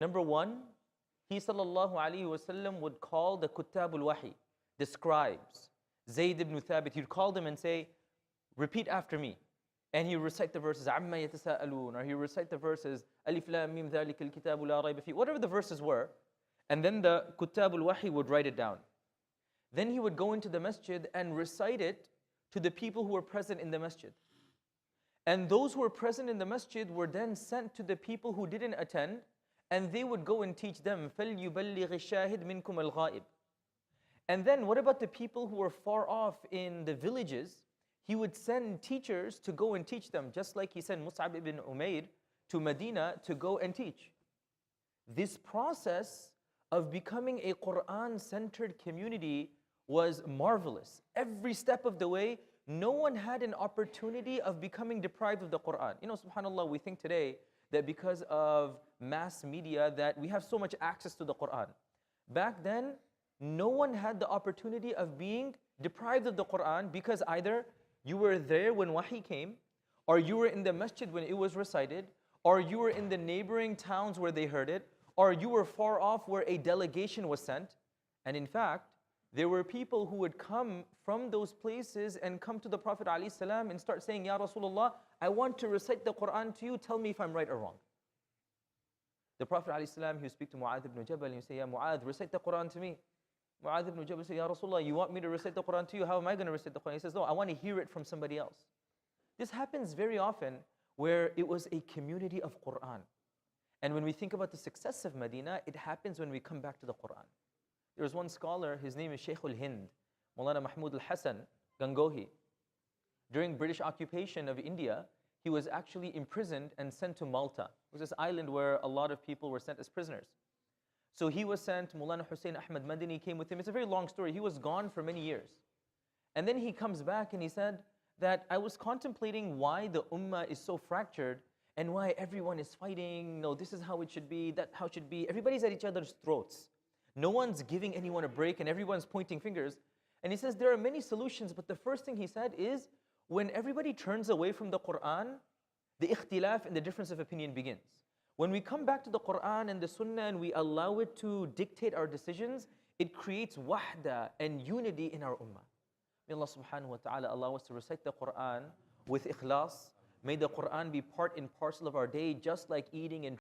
Number one, he sallallahu alaihi wasallam would call the Kuttab al-Wahi, the scribes, Zayd ibn Thabit. He'd call them and say, repeat after me. And he would recite the verses, Amma yatasa'aloon, or he would recite the verses, Alif Lam Mim Dhalika al-Kitabu la rayba fi, whatever the verses were. And then the Kuttab al-Wahi would write it down. Then he would go into the masjid and recite it to the people who were present in the masjid. And those who were present in the masjid were then sent to the people who didn't attend, and they would go and teach them. فَلْيُبَلِّغِ الشَّاهِدْ مِنْكُمَ الْغَائِبِ. And then what about the people who were far off in the villages? He would send teachers to go and teach them, just like he sent Mus'ab ibn Umair to Medina to go and teach. This process of becoming a Quran-centered community was marvelous. Every step of the way, no one had an opportunity of becoming deprived of the Quran. You know, subhanAllah, we think today that because of mass media that we have so much access to the Quran. Back then, no one had the opportunity of being deprived of the Quran because either you were there when wahi came, or you were in the masjid when it was recited, or you were in the neighboring towns where they heard it, or you were far off where a delegation was sent. And in fact, there were people who would come from those places and come to the Prophet ﷺ and start saying, Ya Rasulullah, I want to recite the Quran to you, tell me if I'm right or wrong. The Prophet ﷺ, he would speak to Mu'adh ibn Jabal and he would say, Ya Mu'adh, recite the Quran to me. Mu'adh ibn Jabal said, Ya Rasulullah, you want me to recite the Quran to you? How am I going to recite the Quran? He says, no, I want to hear it from somebody else. This happens very often where it was a community of Quran. And when we think about the success of Medina, it happens when we come back to the Quran. There was one scholar, his name is Shaykh al-Hind, Maulana Mahmud al-Hasan Gangohi. During British occupation of India, he was actually imprisoned and sent to Malta. It was this island where a lot of people were sent as prisoners. So he was sent, Maulana Hussein Ahmad Madani came with him. It's a very long story. He was gone for many years. And then he comes back and he said that I was contemplating why the ummah is so fractured and why everyone is fighting. No, this is how it should be, that how it should be. Everybody's at each other's throats. No one's giving anyone a break and everyone's pointing fingers. And he says there are many solutions, but the first thing he said is when everybody turns away from the Quran, the ikhtilaf and the difference of opinion begins. When we come back to the Quran and the Sunnah and we allow it to dictate our decisions, it creates wahda and unity in our ummah. May Allah subhanahu wa ta'ala allow us to recite the Quran with ikhlas. May the Quran be part and parcel of our day, just like eating and